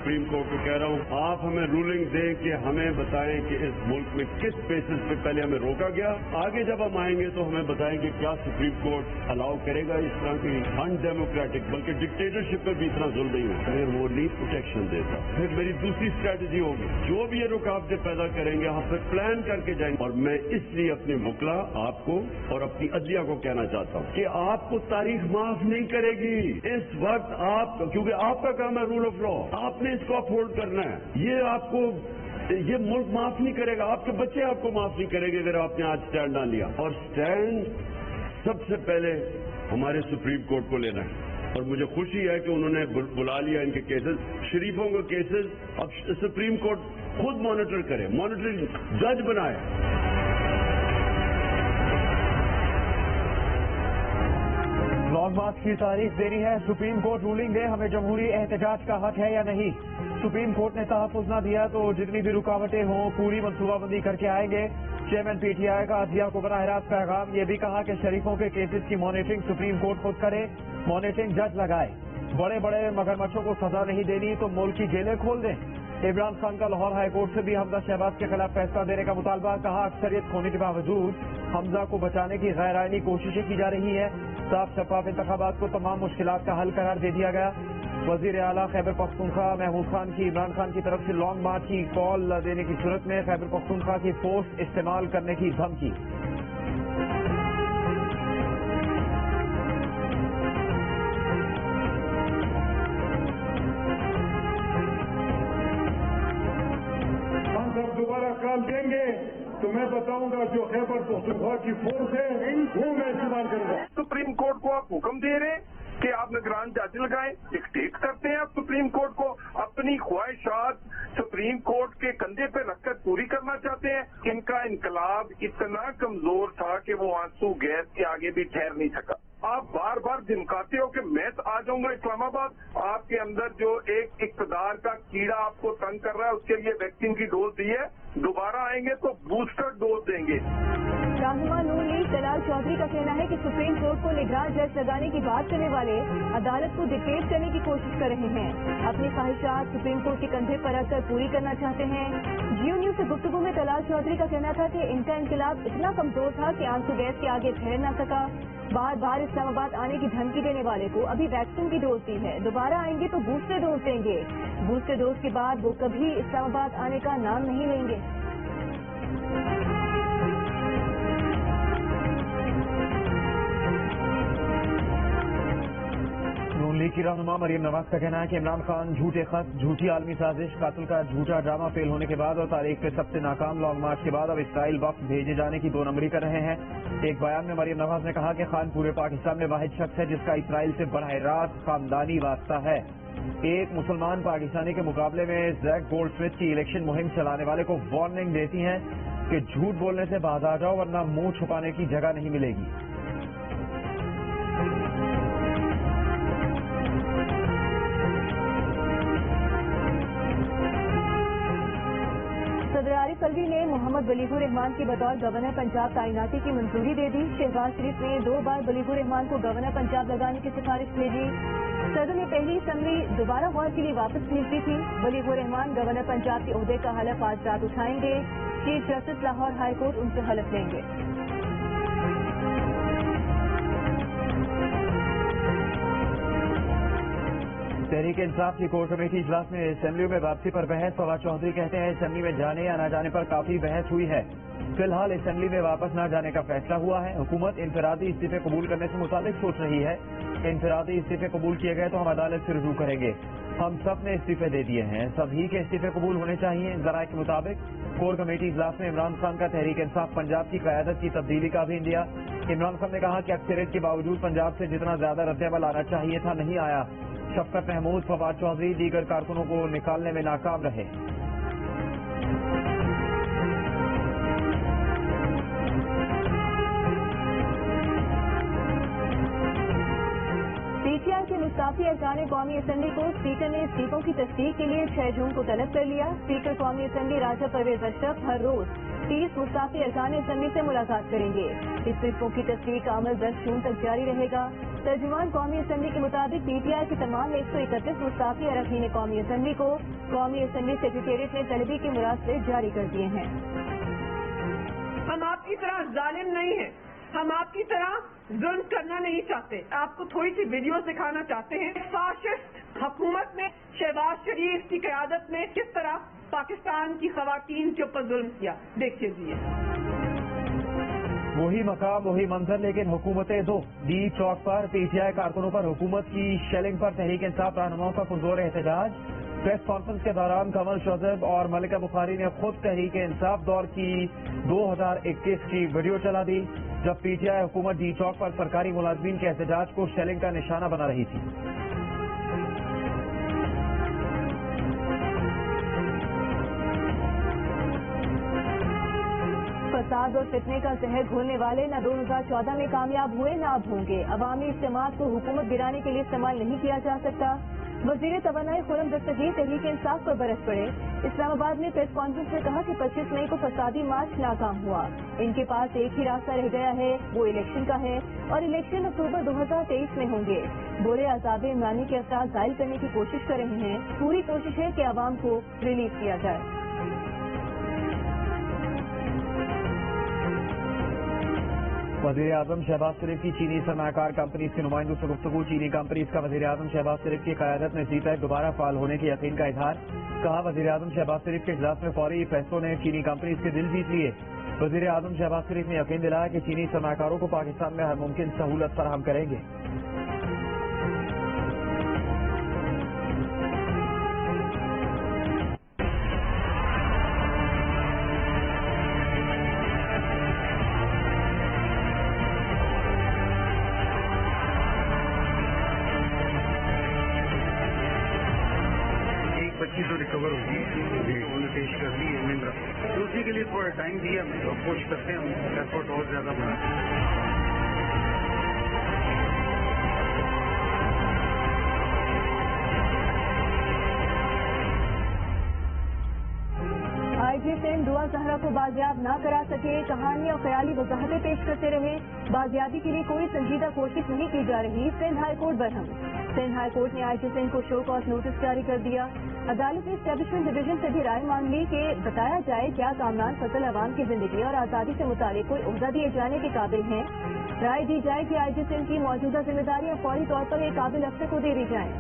Supreme court को कह रहा हूँ, आप हमें रूलिंग दें कि हमें बताएं कि इस मुल्क में किस बेसिस पे पहले हमें रोका गया, आगे जब हम आएंगे तो हमें बताएं कि क्या सुप्रीम कोर्ट अलाउ करेगा इस तरह की अनडेमोक्रेटिक, बल्कि डिक्टेटरशिप पर भी इतना जुल्म नहीं होता है, वो नहीं प्रोटेक्शन देता। फिर मेरी दूसरी स्ट्रैटेजी होगी, जो भी ये रुकावटें पैदा करेंगे हम फिर प्लान करके जाएंगे। और मैं इसलिए अपनी वकला आपको और अपनी अदलिया को कहना चाहता हूँ कि आपको तारीख माफ नहीं करेगी इस वक्त, आप क्योंकि आपका काम है रूल ऑफ लॉ, आपने इसको अपहोल्ड करना है। ये मुल्क माफ नहीं करेगा, आपके बच्चे आपको माफ नहीं करेंगे अगर आपने आज स्टैंड ना लिया। और स्टैंड सबसे पहले हमारे सुप्रीम कोर्ट को लेना है। और मुझे खुशी है कि उन्होंने बुला लिया इनके केसेस, शरीफों के केसेस अब सुप्रीम कोर्ट खुद मॉनिटर करे, मॉनिटरिंग जज बनाए। लॉन्ग मार्च की तारीख देनी है, सुप्रीम कोर्ट रूलिंग दे हमें जमहूरी एहतजाज का हक है या नहीं। सुप्रीम कोर्ट ने तहफ़्फ़ुज़ न दिया तो जितनी भी रुकावटें हों पूरी मनसूबाबंदी करके आएंगे। चेयरमैन पीटीआई का अदलिया को बराह रास्त पैगाम, ये भी कहा कि शरीफों के केसेस की मॉनिटरिंग सुप्रीम कोर्ट खुद करे, मॉनिटरिंग जज लगाए। बड़े बड़े मगरमच्छों को सजा नहीं देनी तो मुल्क की जेलें खोल दें। इमरान खान का लाहौर हाई कोर्ट से भी हमजा शहबाज के खिलाफ फैसला देने का मुतालबा, कहा अक्सरियत होने के बावजूद हमजा को बचाने की गैर आईनी कोशिशें की जा रही है। साफ शफाफ इंतखाबात को तमाम मुश्किलात का हल करार दे दिया गया। वजीर आला खैबर पख्तूनख्वा महमूद खान की इमरान खान की तरफ से लॉन्ग मार्च की कॉल देने की सूरत में खैबर पख्तूनख्वा की फोर्स इस्तेमाल करने की धमकी। दोबारा कॉल देंगे तो मैं बताऊंगा जो खैबर पख्तूनख्वा की फोर्स है वो मैं इस्तेमाल करूंगा। सुप्रीम कोर्ट को आप हुक्म दे रहे हैं कि आप निगरान जज लगाएं, डिक्टेट करते हैं आप सुप्रीम कोर्ट को, अपनी ख्वाहिशात सुप्रीम कोर्ट के कंधे पे रखकर पूरी करना चाहते हैं। इनका इनकलाब इतना कमजोर था कि वो आंसू गैस के आगे भी ठहर नहीं सका। आप बार बार धमकाते हो कि मैं आ जाऊंगा इस्लामाबाद, आपके अंदर जो एक इक़्तिदार का कीड़ा आपको तंग कर रहा है उसके लिए वैक्सीन की डोज दी है, दोबारा आएंगे तो बूस्टर डोज देंगे। रहनुमा नून लीग दलाल चौधरी का कहना है कि सुप्रीम कोर्ट को निगरान जज लगाने की बात करने वाले अदालत को डिक्टेट करने की कोशिश कर रहे हैं। अपनी ख्वाहिशात सुप्रीम कोर्ट के कंधे पर रखकर पूरी करना चाहते हैं। जियो न्यूज से गुफ्तगू में दलाल चौधरी का कहना था कि इनका इनकलाब इतना कमजोर था कि आंसू गैस के आगे ठहर न सका। बार बार इस्लामाबाद आने की धमकी देने वाले को अभी वैक्सीन की डोज दी है, दोबारा आएंगे तो बूस्टर डोज देंगे। बूस्टर डोज के बाद वो कभी इस्लामाबाद आने का नाम नहीं लेंगे। नून लीग की रहनुमा मरियम नवाज का कहना है कि इमरान खान झूठे खत, झूठी आलमी साजिश, कातिल का झूठा ड्रामा फेल होने के बाद और तारीख पे सबसे नाकाम लॉन्ग मार्च के बाद अब इसराइल वक्त भेजे जाने की 2 नंबरी कर रहे हैं। एक बयान में मरियम नवाज ने कहा कि खान पूरे पाकिस्तान में वाहिद शख्स है जिसका इसराइल से बराह रास्त खानदानी वास्ता है। एक मुसलमान पाकिस्तानी के मुकाबले में जैक गोल्डस्मिथ की इलेक्शन मुहिम चलाने वाले को वार्निंग देती हैं कि झूठ बोलने से बाज आ जाओ वरना मुंह छुपाने की जगह नहीं मिलेगी। सदर आरिफ अलवी ने मोहम्मद बलीगुर रहमान की बतौर गवर्नर पंजाब तैनाती की मंजूरी दे दी। शहबाज शरीफ ने 2 बार बलीगुर रहमान को गवर्नर पंजाब लगाने की सिफारिश भेजी। सदर ने पहली असम्बली दोबारा गौर के लिए वापस भेज दी थी। बलीगुर रहमान गवर्नर पंजाब के ओहदे का हलफ आज रात उठाएंगे। Chief justice Lahore high court उनसे हलफ लेंगे। तहरीक इंसाफ की कोर कमेटी इजलास में असेंबली में वापसी पर बहस। फवाद चौधरी कहते हैं असेंबली में जाने या न जाने पर काफी बहस हुई है। फिलहाल असेंबली में वापस न जाने का फैसला हुआ है। हुकूमत इंफरादी इस्तीफे कबूल करने से मुताबिक सोच रही है। इंफरादी इस्तीफे कबूल किए गए तो हम अदालत से रुजू करेंगे। हम सब ने इस्तीफे दे दिए हैं, सभी के इस्तीफे कबूल होने चाहिए। जराये के मुताबिक कोर कमेटी इजलास में इमरान खान का तहरीक इंसाफ पंजाब की क़यादत की तब्दीली का भी इंदिया। इमरान खान ने कहा कि अक्सरियत के बावजूद पंजाब से जितना ज्यादा रद्द-ए-अमल आना चाहिए था नहीं आया। शफकत महमूद, फवाद चौधरी दीगर कारकुनों को निकालने में नाकाम रहे। पीटीआई के मुस्ताफी अरकान कौमी असेंबली को स्पीकर ने इस्तीफों की तस्दीक के लिए 6 जून को तलब कर लिया। स्पीकर कौमी असेंबली राजा परवेज अशरफ हर रोज 30 मुस्ताफी अरकान असेंबली से मुलाकात करेंगे। इस्तीफों की तस्दीक का अमल 10 जून तक जारी रहेगा। तर्जुमान कौमी असम्बली के मुताबिक PTI के तमाम 131 मुस्ताफी अरकान कौमी असम्बली को कौमी असम्बली सेक्रेटेरिएट ने तलबी के मुरासले जारी कर दिए हैं। हम आपकी तरह जालिम नहीं हैं, हम आपकी तरह जुल्म करना नहीं चाहते। आपको थोड़ी सी वीडियो दिखाना चाहते हैं। फाशिस्ट हुकूमत में शहबाज शरीफ की क़यादत में किस तरह पाकिस्तान की ख़वातीन के ऊपर जुल्म किया, देखिए जी। वही मकाम वही मंजर, लेकिन हुकूमतें दो। डी चौक पर PTI कारकुनों पर हुकूमत की शेलिंग पर तहरीक इंसाफ रहनुमाओं का पुरजोर एहतजाज। प्रेस कॉन्फ्रेंस के दौरान कमल शोजब और मलिका बुखारी ने खुद तहरीक इंसाफ दौर की 2021 की वीडियो चला दी, जब PTI हुकूमत डी चौक पर सरकारी मुलाजमीन के एहतजाज को शेलिंग का निशाना बना रही थी। फसाद और फितने का जहर घोलने वाले न 2014 में कामयाब हुए न अब होंगे। अवामी इज्तिमात को हुकूमत गिराने के लिए इस्तेमाल नहीं किया जा सकता। वजीर तवानाई खुर्रम दस्तगीर तहरीक इंसाफ पर बरस पड़े। इस्लामाबाद में प्रेस कॉन्फ्रेंस में कहा कि 25 मई को फसादी मार्च नाकाम हुआ। इनके पास एक ही रास्ता रह गया है, वो इलेक्शन का है, और इलेक्शन अक्टूबर 2023 में होंगे। बोले अज़ाब इमरानी के असरार जाहिर करने की कोशिश कर रहे हैं। पूरी कोशिश है कि अवाम को रिलीफ किया जाए। वज़ीर आज़म शहबाज शरीफ की चीनी सरमायाकार कंपनीज के नुमाइंदों से गुफ्तगू। चीनी कंपनीज का वज़ीर आज़म शहबाज शरीफ की क़यादत में जीता है दोबारा फाल होने के यकीन का इजहार। कहा वज़ीर आज़म शहबाज शरीफ के इजलास में फौरी फैसलों ने चीनी कंपनीज के दिल जीत लिए। वज़ीर आज़म शहबाज शरीफ ने यकीन दिलाया कि चीनी सरमायाकारों को पाकिस्तान में हर मुमकिन सहूलत फराहम करेंगे। बच्ची तो रिकवर होगी, उन्होंने पेश कर दी है। दूसरी के लिए थोड़ा टाइम दिया, हमें तो कोशिश करते हैं हम एफर्ट और ज्यादा बढ़ाएं। IGSN दुआ ज़हरा को बाजियाब न करा सके। कहानी और ख्याली वजाहतें पेश करते रहे। बाजियाबी के लिए कोई संजीदा कोशिश नहीं की जा रही। Sindh high court Barham. Sindh high court ने IGSN को शो कॉज नोटिस जारी कर दिया। अदालत ने एस्टेब्लिशमेंट डिवीजन से भी राय मांग ली कि बताया जाए क्या कामरान फजल अवाम की जिंदगी और आज़ादी से मुतालिक कोई ओहदा दिए जाने के काबिल हैं। राय दी जाए कि IGSN की मौजूदा जिम्मेदारियां फौरी तौर पर एक काबिल अफसर को दे दी जाएं।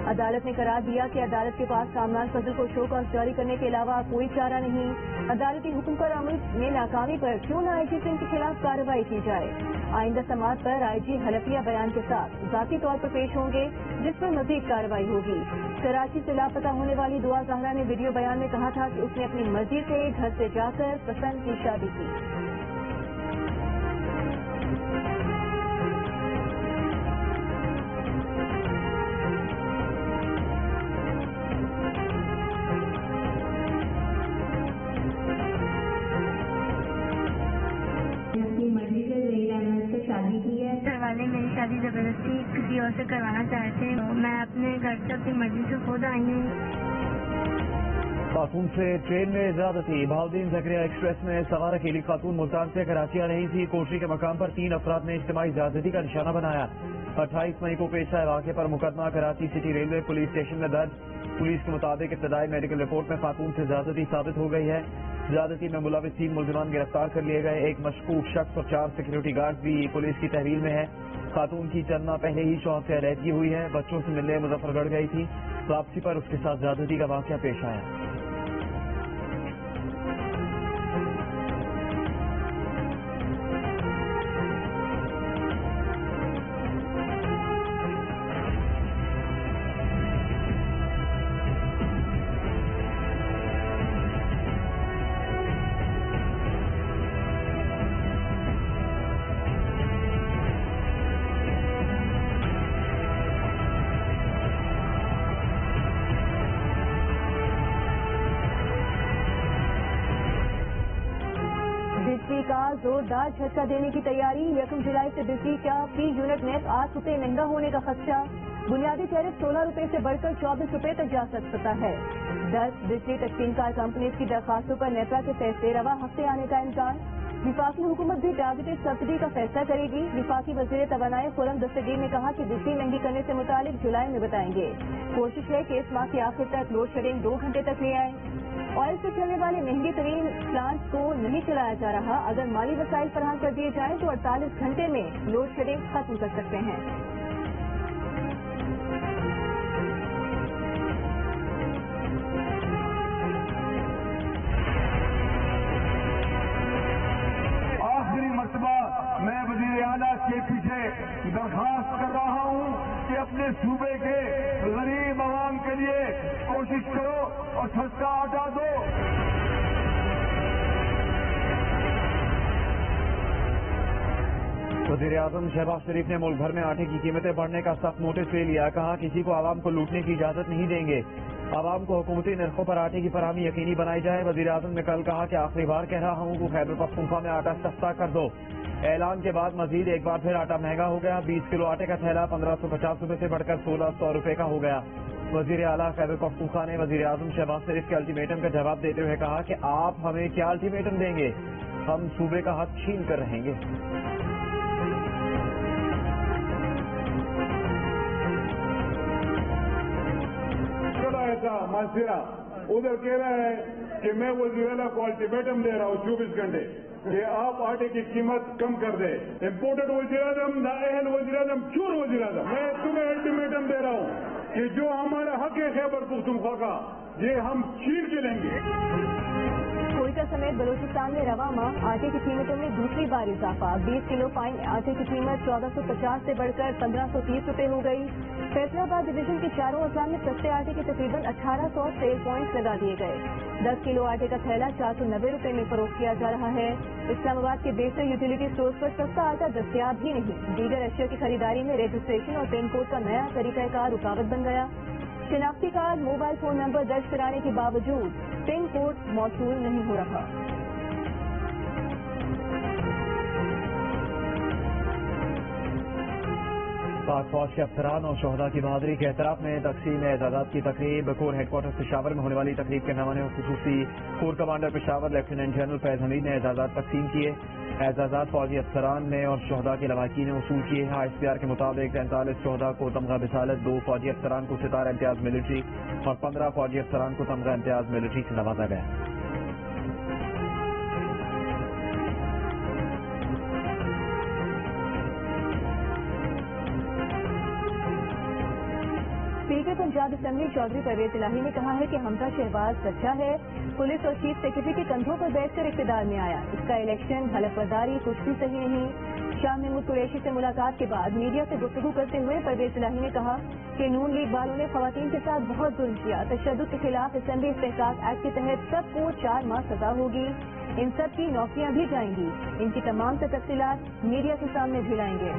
अदालत ने करार दिया कि अदालत के पास कामरान फजल को शो कॉज जारी करने के अलावा कोई चारा नहीं। अदालती हुक्म पर अमल में नाकामी पर क्यों न IGSN के खिलाफ कार्रवाई की जाए। आइंदा समाअत पर IG हलफिया बयान के साथ जाती तौर पर पेश होंगे, जिस पर मजीद कार्रवाई होगी। कराची से लापता होने वाली दुआ ज़हरा ने वीडियो बयान में कहा था कि उसने अपनी मर्जी से घर से जाकर पसंद की शादी की। घर वाले मेरी शादी जबरदस्ती किसी और से करवाना चाहते हैं। मैं अपने घर से अपनी मर्जी से खुद आई हूँ। खातून से ट्रेन में ज्यादती। बहाउद्दीन ज़करिया एक्सप्रेस में सवार अकेली खातून मुल्तान से कराची आ रही थी। कोठरी के मकाम पर 3 अफराद ने इज्तिमाई ज्यादती का निशाना बनाया। 28 मई को पेश आए वाक़े पर मुकदमा Karachi city railway police station में दर्ज। पुलिस के मुताबिक इब्तदाई मेडिकल रिपोर्ट में खातून से ज्यादती साबित हो गई है। ज्यादती में मुलविस 3 मुल्जिमान गिरफ्तार कर लिए गए। एक मशकूक शख्स और 4 सिक्योरिटी गार्ड भी पुलिस की तहवील में है। खातून की चंद माह पहले ही शौहर से अलहदगी हुई है। बच्चों से मिलने मुजफ्फरगढ़ गई थी। वापसी पर उसके साथ ज्यादती का वाक़या पेश आया। बिजली का जोरदार झटका देने की तैयारी। 1 जुलाई से बिजली का फी यूनिट नेट 8 रुपए महंगा होने का खदशा। बुनियादी टैरिफ 16 रुपए से बढ़कर 24 रुपए तक जा सकता है। 10 बिजली तकसीमकार कंपनीज की दरखास्तों पर नेपरा के फैसले रवा हफ्ते आने का इम्कान। वफाकी हुकूमत भी टारगेटेड सब्सिडी का फैसला करेगी। वफाकी वज़ीर तवानाई खुरम दस्तगीर ने कहा कि बिजली महंगी करने से मुतालिक जुलाई में बताएंगे। कोशिश है कि इस माह के आखिर तक लोड शेडिंग 2 घंटे तक ले आए। ऑयल से चलने वाले महंगी तरीन प्लांट को नहीं चलाया जा रहा। अगर माली वसाइल फराहम कर दिए जाएं तो 48 घंटे में लोड शेडिंग खत्म कर सकते हैं। मैं वज़ीर आला के पीछे दरख्वास्त कर रहा हूँ कि अपने सूबे के गरीब आवाम के लिए कोशिश करो और सस्ता आटा दो। वज़ीर आज़म शहबाज शरीफ ने मुल्क भर में आटे की कीमतें बढ़ने का सख्त नोटिस ले लिया। कहा किसी को आवाम को लूटने की इजाजत नहीं देंगे। आवाम को हुकूमती नरखों पर आटे की फराहमी यकीनी बनाई जाए। वज़ीर आज़म ने कल कहा कि आखिरी बार कह रहा हूँ कि खैबर पख्तूनख्वा में आटा सस्ता कर दो। ऐलान के बाद मजीद एक बार फिर आटा महंगा हो गया। 20 किलो आटे का थैला 1550 रुपए से बढ़कर 1600 रुपए का हो गया। वज़ीर आला खैबर पख्तूनख्वा ने वज़ीर आज़म शहबाज शरीफ के अल्टीमेटम का जवाब देते हुए कहा कि आप हमें क्या अल्टीमेटम देंगे, हम सूबे का हक छीन कर रहेंगे। मासिरा उधर कह रहा है कि मैं वज़ीर आला को अल्टीमेटम दे रहा हूँ 24 घंटे कि आप आटे की कीमत कम कर दे। इम्पोर्टेड वज़ीर आज़म, नाअहल वज़ीर आज़म, चोर वज़ीर आज़म, मैं तुम्हें अल्टीमेटम दे रहा हूँ कि जो हमारा हक है खैबर पख्तूनख्वा का, ये हम छीन के लेंगे। कोयटा समेत बलूचिस्तान में रवा माह आटे की कीमतों में दूसरी बार इजाफा। 20 किलो फाइन आटे की कीमत 1450 से बढ़कर 1530 रुपए हो गई। फैसलाबाद डिवीजन के चारों अजला में सस्ते आटे के तकरीबन 1800 सेल पॉइंट्स लगा दिए गए। 10 किलो आटे का थैला 490 रुपए में फरोख्त किया जा रहा है। इस्लामाबाद के बेशतर यूटिलिटी स्टोर्स पर सस्ता आटा दस्तयाब ही नहीं। दीगर अशिया की खरीदारी में रजिस्ट्रेशन और पिन कोड का नया तरीकाकार रुकावट बन गया। शिनाख्ती कार्ड, मोबाइल फोन नंबर दर्ज कराने के बावजूद पिन कोड मौसूल नहीं हो रहा। पाक फौज के अफसरान और शोहदा की बहादुरी के एतराफ में तकसीम एजाजात की तकरीब। कोर हेडक्वार्टर पेशावर में होने वाली तकरीब के नवाने और खुसूसी corps commander Peshawar lieutenant general Faiz Hameed ने एजाजात तकसीम किए। एजाजात फौजी अफसरान ने और शोहदा के लवाकी ने वसूल किए हैं। ICR के मुताबिक 43 शोहदा को तमगा बिसालत, 2 फौजी अफसरान को सितारा इम्तियाज मिलिट्री और 15 फौजी अफसरान को तमगा इम्तियाज मिलिट्री से नवाजा गया। स्पीकर पंजाब असेंबली चौधरी परवेज इलाही ने कहा है कि हमजा शहबाज सच्चा है। पुलिस और चीफ सेक्रेटरी के कंधों पर बैठकर इक़्तिदार में आया। इसका इलेक्शन हलफबर्दारी कुछ भी सही नहीं। शाह महमूद कुरैशी से मुलाकात के बाद मीडिया से गुफ्तगू करते हुए परवेज इलाही ने कहा कि नून लीग वालों ने खवातीन के साथ बहुत जुल्म किया। तशद्दुद के खिलाफ असेंबली इस्तेहकाक एक्ट के तहत सबको 4 माह सजा होगी। इन सब की नौकरियां भी जाएंगी। इनकी तमाम तफसीलात मीडिया के सामने भी लाएंगे।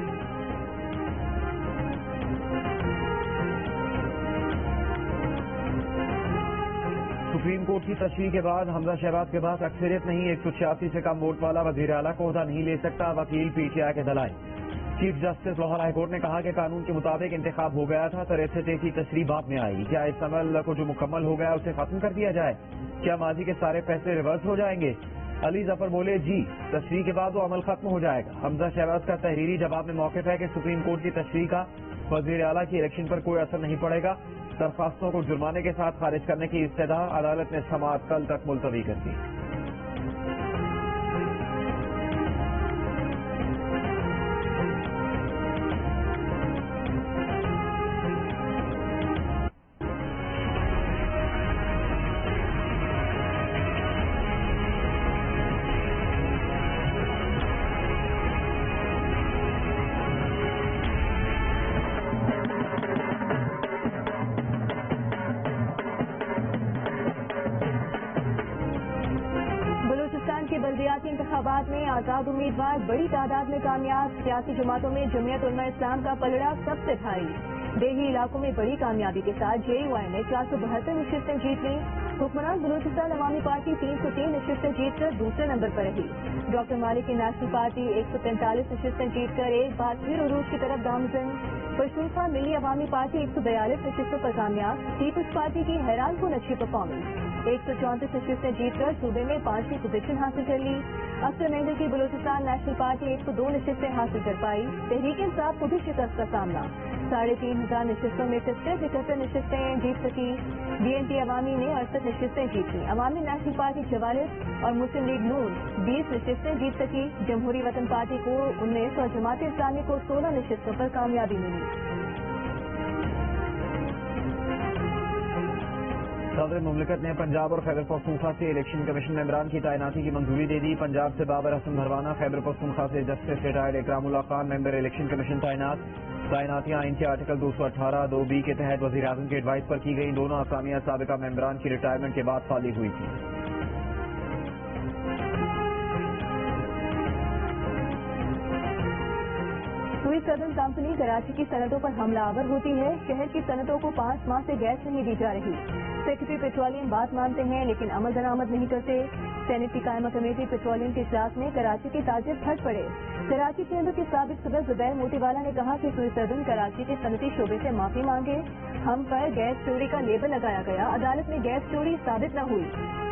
सुप्रीम कोर्ट की तशरीह के बाद हमजा शहबाज के पास अक्सरियत नहीं, 186 से कम वोट वाला वज़ीर आला को ओहदा नहीं ले सकता। वकील PTI के दलाइल। Chief justice Lahore high court ने कहा कि कानून के मुताबिक इंतखाब हो गया था तो 63 की तशरीह बाद में आई। क्या इस अमल को जो मुकम्मल हो गया उसे खत्म कर दिया जाए? क्या माजी के सारे फैसले रिवर्स हो जाएंगे? अली जफर बोले जी, तशरीह के बाद वो अमल खत्म हो जाएगा। हमजा शहबाज का तहरीरी जवाब में मौक़िफ़ है कि सुप्रीम कोर्ट की तशरीह का वज़ीर आला की इलेक्शन पर कोई असर नहीं पड़ेगा। दरख्वास्तों को जुर्माने के साथ खारिज करने की इस्तदा अदालत ने समाअत कल तक मुलतवी कर दी। बल्दियाती इंतखाबात में आजाद उम्मीदवार बड़ी तादाद में कामयाब। सियासी जमातों में जमीयत उलमा इस्लाम का पलड़ा सबसे भारी। देही इलाकों में बड़ी कामयाबी के साथ JUI ने 472 नशिस्तें जीत ली। हुक्मरान बलूचिस्तान अवामी पार्टी 303 नशिस्तें जीतकर दूसरे नंबर पर रही। डॉक्टर मालिक की नेशनल पार्टी 145 नशिस्तें जीतकर एक बार फिर उरूज की तरफ गामजन। पश्तूनख्वा मिली अवामी पार्टी 142 नशिस्तों पर कामयाब। पीपल्स पार्टी की हैरान कुन अच्छी परफॉर्मेंस। 134 नशिस्तें जीतकर सूबे में 5वीं पोजीशन हासिल कर ली। अख्तर महल की बलूचिस्तान नेशनल पार्टी 102 नशिस्तें हासिल कर पाई। तहरीक इंसाफ को भी शिकस्त का सामना, 3500 नशिस्तों में से सिर्फ 71 नशिस्तें जीत सकी। BNP अवामी ने 68 नशिस्तें जीती। अवामी नेशनल पार्टी 44 और मुस्लिम लीग नून 20 नशिस्तें जीत सकी। जमहूरी वतन पार्टी को 19 और जमात इस्लामी को 16 नशिस्तों पर कामयाबी मिली। सदर मुमलिकत ने पंजाब और खैबर पख्तूनख्वा से इलेक्शन कमीशन मेंबरान की तैनाती की मंजूरी दे दी। पंजाब से बाबर हसन भरवाना, खैबर पख्तूनख्वा से justice retired Ikramullah Khan member election commission तैनात। तैनातियां आइन के आर्टिकल 218 2B के तहत वज़ीर आज़म के एडवाइस पर की गई। दोनों असामियां साबिका मेंबरान की रिटायरमेंट के बाद फाली हुई थी। सुई सदर्न कंपनी कराची की सनतों पर हमलावर होती है। शहर की सनतों को 5 माह से गैस नहीं दी जा रही। सेक्रेटरी पेट्रोलियम बात मानते हैं लेकिन अमल दरामद नहीं करते। सेनेट की कायमा कमेटी पेट्रोलियम के इजलास में कराची के ताजिर फट पड़े। कराची चेंबर के साबिक सदर जुबैर मोतीवाला ने कहा कि सुई सदर्न कराची के सनती शोबे से माफी मांगे। हम पर गैस चोरी का लेबल लगाया गया, अदालत में गैस चोरी साबित न हुई।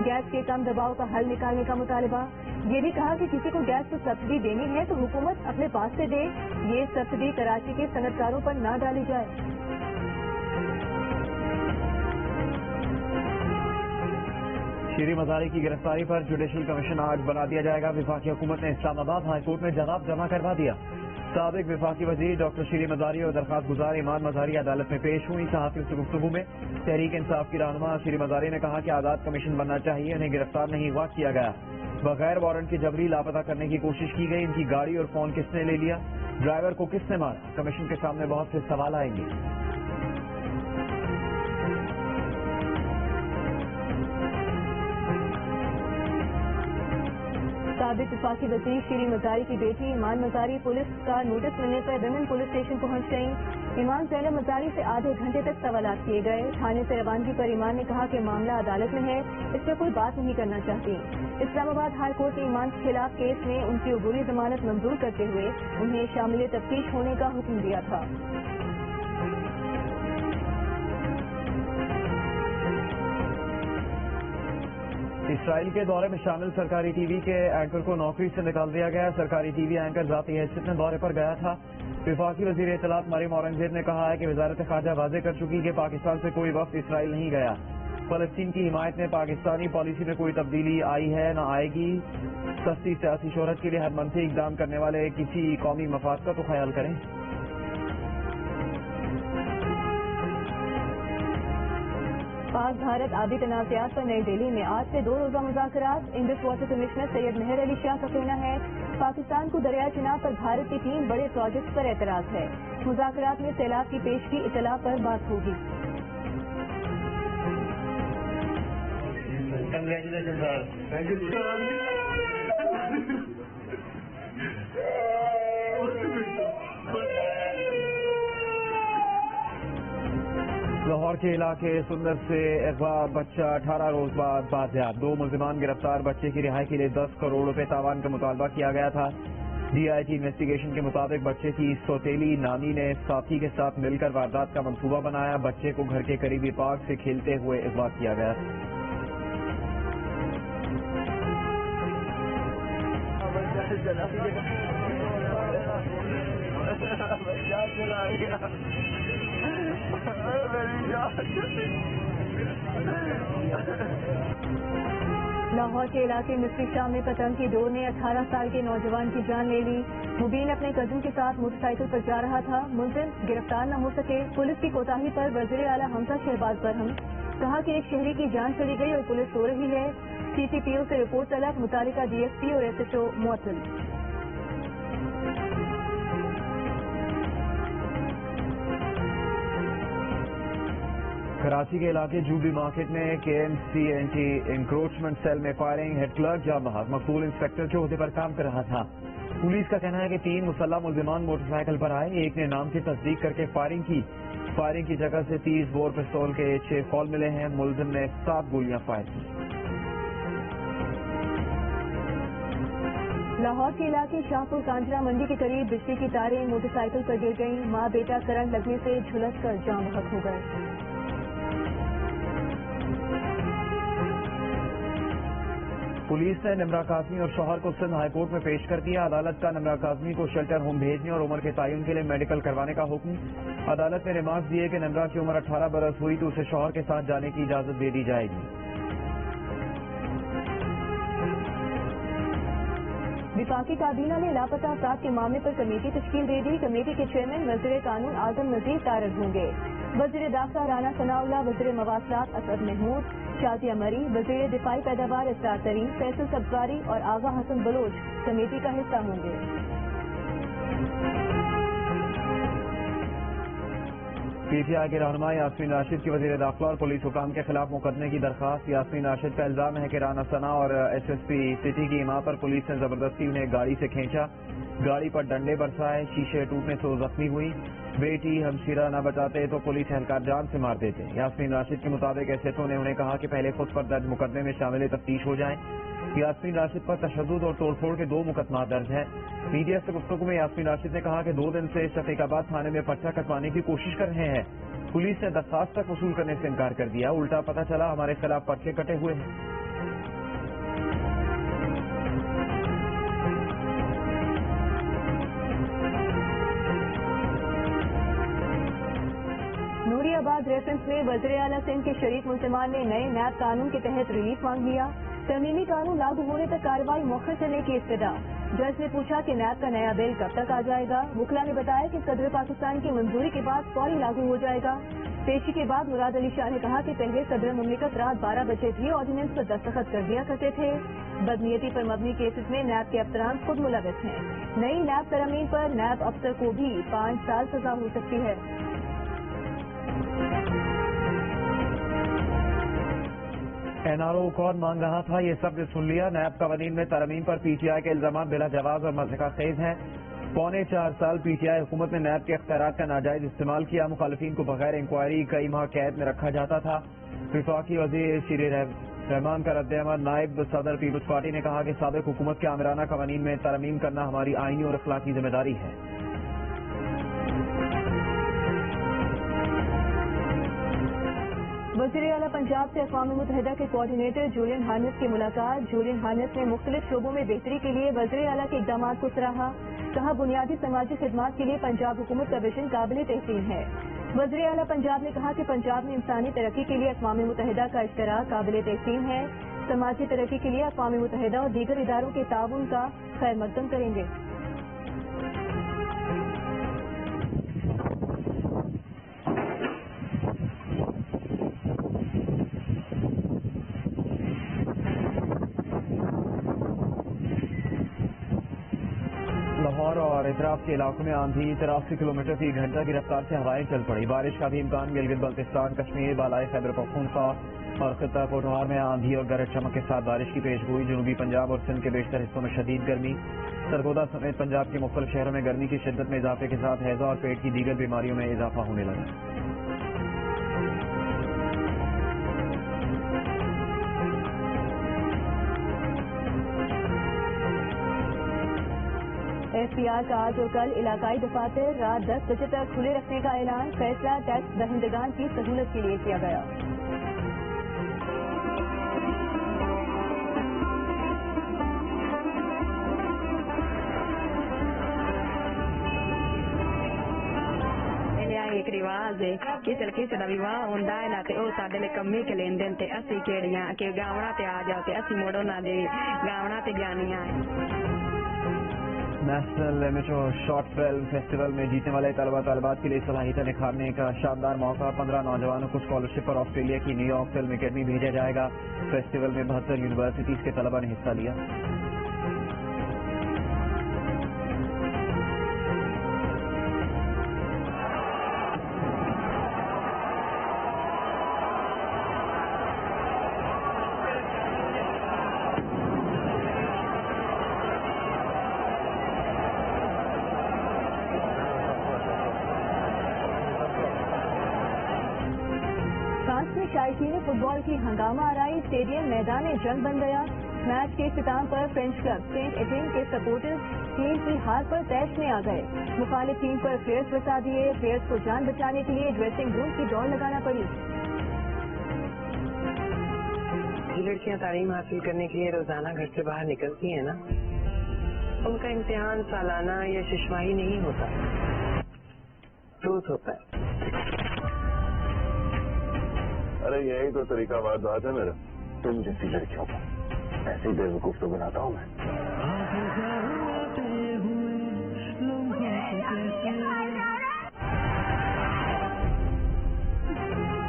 गैस के कम दबाव का हल निकालने का मुतालबा। ये भी कहा कि किसी को गैस को सब्सिडी देनी है तो हुकूमत अपने पास से दे, ये सब्सिडी कराची के सनतकारों पर न डाली जाए। शीरी मजारी की गिरफ्तारी पर जुडिशल कमीशन आज बना दिया जाएगा। वफाकी हुकूमत ने इस्लामाबाद हाईकोर्ट में जवाब जमा करवा दिया। साबिक वफाकी वजीर डॉक्टर शीरी मजारी और दरखास्त गुजार ईमान मजारी अदालत में पेश हुई। सहाफियों से गुफ्तगू में तहरीक इंसाफ की रहनुमा शीरी मजारी ने कहा कि आजाद कमीशन बनना चाहिए, उन्हें गिरफ्तार नहीं हुआ किया गया। बगैर वारंट के जबरी लापता करने की कोशिश की गई। इनकी गाड़ी और फोन किसने ले लिया, ड्राइवर को किसने मारा, कमीशन के सामने बहुत से सवाल आएंगे। साबिक वफाकी वजीर शीरी मजारी की बेटी ईमान मजारी पुलिस का नोटिस मिलने पर विमेन पुलिस स्टेशन पहुंच गई। ईमान जैनब मजारी से आधे घंटे तक सवालात किए गए। थाने से रवानगी पर ईमान ने कहा कि मामला अदालत में है, इस पर कोई बात नहीं करना चाहती। इस्लामाबाद हाई कोर्ट ने ईमान के खिलाफ केस में उनकी अबूरी जमानत मंजूर करते हुए उन्हें शामिल तफ्तीश होने का हुक्म दिया था। इसराइल के दौरे में शामिल सरकारी टीवी के एंकर को नौकरी से निकाल दिया गया। सरकारी टीवी एंकर जाती हैसियत में दौरे पर गया था। वफाकी वजीर इत्तलात मरियम औरंगजेब ने कहा है कि वजारत खारजा वाज़ेह कर चुकी कि पाकिस्तान से कोई वफ्द इसराइल नहीं गया। फलस्तीन की हिमायत में पाकिस्तानी पॉलिसी में कोई तब्दीली आई है न आएगी। सस्ती सियासी शोहरत के लिए हर मनफी इकदाम करने वाले किसी कौमी मफाद का तो ख्याल करें। पाक भारत आबी तनाज़ात पर नई दिल्ली में आज से 2 रोज़ा मुज़ाकरात। इंडस वाटर कमिश्नर सैयद मेहर अली शाह का कहना है पाकिस्तान को दरियाई चिनाब पर भारत की 3 बड़े प्रोजेक्ट पर एतराज है। मुज़ाकरात में सैलाब की पेशगी इतला पर बात होगी। लाहौर के इलाके सुंदर से अगवा बच्चा 18 रोज बाद बाजियाब। 2 मुल्जिमान गिरफ्तार। बच्चे की रिहाई के लिए 10 करोड़ रुपए तावान का मुतालबा किया गया था। DIG इन्वेस्टिगेशन के मुताबिक बच्चे की सौतेली नानी ने साथी के साथ मिलकर वारदात का मंसूबा बनाया। बच्चे को घर के करीबी पार्क से खेलते हुए अगवा किया गया। लाहौर के इलाके मिस्री शाह में पतंग की डोर ने 18 साल के नौजवान की जान ले ली। मुबीन अपने कजिन के साथ मोटरसाइकिल पर जा रहा था। मुलजिम गिरफ्तार न हो सके। पुलिस की कोताही पर वज़ीर आला हमजा शहबाज बरहम कहा कि एक शहरी की जान चली गई और पुलिस सो रही है। CCPO से रिपोर्ट तलब। मुतालिका DSP और SHO मुअत्तल। कराची के इलाके जूबली मार्केट में KMC एंटी इंक्रोचमेंट सेल में फायरिंग। हेड क्लर्क जाम बहाक मकबूल इंस्पेक्टर के ओहदे पर काम कर रहा था। पुलिस का कहना है कि 3 मुसल्लह मुल्जिमान मोटरसाइकिल पर आए। एक ने नाम की तस्दीक करके फायरिंग की। फायरिंग की जगह से 30 बोर पिस्तौल के 6 फॉल मिले हैं। मुल्जिम ने 7 गोलियां फायर की। लाहौर के इलाके शाहपुर कांजरा मंडी के करीब बिजली की तारें मोटरसाइकिल पर गिर गईं। मां बेटा करंट लगने से झुलस कर जाम बहक हो गए। पुलिस ने निम्रा काज़मी और शौहर को सिंध हाई कोर्ट में पेश कर दिया। अदालत का निम्रा काज़मी को शेल्टर होम भेजने और उम्र के तयन के लिए मेडिकल करवाने का हुक्म। अदालत ने रिमार्क्स दिए कि निम्रा की उम्र 18 बरस हुई तो उसे शौहर के साथ जाने की इजाजत दे दी जाएगी। विफाकी काबीना ने लापता अफराद के मामले पर कमेटी तश्कील दे दी। कमेटी के चेयरमैन वज़ीर कानून आजम नज़ीर तारड़ होंगे। वज़ीर दाखिला राना सनाउल्लाह, वज़ीर मवासलात असद महमूद, शाजिया मरी, वज़ीर दिफाई पैदावार इसरार तरीन, फैसल सब्ज़वारी और आगा हसन बलोच कमेटी का हिस्सा होंगे। पीटीआई के रहनुमा यास्मीन राशिद की वज़ीर दाखिला और पुलिस हुकाम के खिलाफ मुकदमे की दरख्वास्त। यास्मीन राशिद का इल्जाम है कि राना सना और एसएसपी सिटी की इमाम पर पुलिस ने जबरदस्ती उन्हें गाड़ी से खींचा, गाड़ी पर डंडे बरसाए, शीशे टूटने से वो जख्मी हुई। बेटी हमशीरा न बचाते तो पुलिस एहलकार जान से मार देते। यास्मीन राशिद के मुताबिक एसएचओ ने उन्हें कहा कि पहले खुद पर दर्ज मुकदमे में शामिल तफ्तीश हो जाए। यास्मीन राशिद पर तशद्दुद और तोड़फोड़ के 2 मुकदमा दर्ज है। मीडिया से गुफ्तगू में यास्मीन राशिद ने कहा कि 2 दिन से शफीकाबाद थाने में पर्चा कटवाने की कोशिश कर रहे हैं। पुलिस ने दरखास्त तक वसूल करने से इनकार कर दिया। उल्टा पता चला हमारे खिलाफ पर्चे कटे हुए हैं। नूरियाबाद रेफरेंस में वज़ीर आला सिंध के शरीफ मुल्ज़मान ने नए नैब कानून के तहत रिलीफ मांग लिया। तरमीमी कानून लागू होने तक कार्रवाई मौखर चलने की इब्तिदा। जज ने पूछा कि नैब का नया बिल कब तक आ जाएगा। वकला ने बताया कि सदर पाकिस्तान की मंजूरी के बाद फौरी लागू हो जाएगा। पेशी के बाद मुराद अली शाह ने कहा कि पहले सदर मुमलिकत रात 12 बजे भी ऑर्डिनेंस पर दस्तखत कर दिया करते थे। बदनीयती पर मबनी केसेस में नैब के अफसरान खुद मुलविस हैं। नई नैब तरमीम पर नैब अफसर को भी 5 साल सजा हो सकती है। एनआरओ कौन मांग रहा था, ये सब ने सुन लिया। नैब कवानीन में तरमीम पर पीटीआई के इल्जाम बिला जवाब और मज़हका खेज हैं। 4.25 साल पीटीआई हुकूमत ने नैब के अख्तियारात का नाजायज इस्तेमाल किया। मुखालिफिन को बगैर इंक्वायरी कई माह कैद में रखा जाता था। विफाकी वज़ीर शीर रहमान का रद्द-ए-अमल। नायब सदर पीपल्स पार्टी ने कहा कि साबिक हुकूमत के आमिराना कवानीन में तरमीम करना हमारी आईनी और अखलाकी जिम्मेदारी है। वज़ीर आला पंजाब से अक़वाम मुत्तहिदा के कोऑर्डिनेटर जूलियन हानिस की मुलाकात। जूलियन हानिस ने मुख्तलिफ शोबों में बेहतरी के लिए वज़ीर आला के इक़दाम को सराहा। कहा बुनियादी समाजी खिदमात के लिए पंजाब हुकूमत का विजन काबिल तहसीन है। वज़ीर आला पंजाब ने कहा कि पंजाब में इंसानी तरक्की के लिए अक़वाम मुत्तहिदा का इश्तराक काबिल तहसीन है। समाजी तरक्की के लिए अक़वाम मुत्तहिदा और दीगर इदारों के ताउन का खैर मकदम करेंगे। लाहौर और इतराफ के इलाकों में आंधी 83 किलोमीटर फी घंटा की रफ्तार से हवाएं चल पड़ी। बारिश का भी इम्कान। गिलगित बल्तिस्तान, कश्मीर, बालाई खैबर पख्तूनख्वा और खित्ता कोटवार में आंधी और गरज चमक के साथ बारिश की पेशगोई। जनूबी पंजाब और सिंध के बेशतर हिस्सों में शदीद गर्मी। सरगोदा समेत पंजाब के मुख्तलिफ शहरों में गर्मी की शिद्दत में इजाफे के साथ हैजा और पेट की दीगर बीमारियों में इजाफा होने लगा। एफटीआर का आज और कल इलाकाई दफातर रात 10 बजे तक खुले रखने का ऐलान। फैसला टैक्स दहिंदगान की सहूलत के लिए किया गया। एक रिवाज है किसी का विवाह होंदा है ना ते ओ साडे ले कम्मी के लेन देन ते असी केड़ियां के गावना ते आ जाओ ते असी मोड़ो ना दे गावना ते जानियां। National amateur short film festival में जीतने वाले तलबा तलबात के लिए सलाहियत निखारने का शानदार मौका। 15 नौजवानों को स्कॉलरशिप पर ऑस्ट्रेलिया की न्यूयॉर्क फिल्म एकेडमी भेजा जाएगा। फेस्टिवल में 72 यूनिवर्सिटीज के तलबा ने हिस्सा लिया। शायकीन फुटबॉल की हंगामा आराई। स्टेडियम मैदान जंग बन गया। मैच के इख्तिताम पर फ्रेंच क्लब सेंट एटिन के सपोर्टर्स टीम की हार पर तैश में आ गए। मुखालिफ टीम पर फ्लेयर्स बरसा दिए। फ्लेयर्स को जान बचाने के लिए ड्रेसिंग रूम की दौड़ लगाना पड़ी। جو لڑکیاں تعلیم حاصل کرنے کے لیے روزانہ گھر سے باہر نکلتی ہیں نا، ان کا امتحان سالانہ یا ششماہی نہیں ہوتا، روز ہوتا ہے۔ ارے یہی تو طریقہ بات ہے میرا، تم جیسی لڑکیوں کو ایسے بے وقوف تو بناتا ہوں میں۔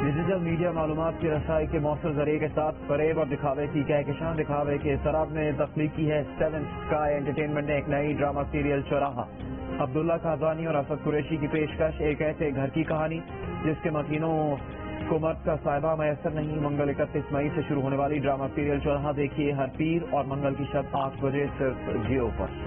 ڈیجیٹل میڈیا معلومات کی رسائی کے مؤثر ذریعے کے ساتھ فریب اور دکھاوے کی کہکشاں دکھاوے کے سراب نے تخلیق کی ہے 7 اسکائی انٹرٹینمنٹ نے ایک نئی ڈرامہ سیریل چوراہا۔ عبداللہ قادوانی اور اسد قریشی کی پیشکش، ایک ایسے گھر کی کہانی جس کے مکینوں کو مرد کا صاحبہ میسر نہیں۔ منگل 31 مئی سے شروع ہونے والی ڈرامہ سیریل چوراہا دیکھیے ہر پیر اور منگل کی شب 8 بجے صرف جیو پر۔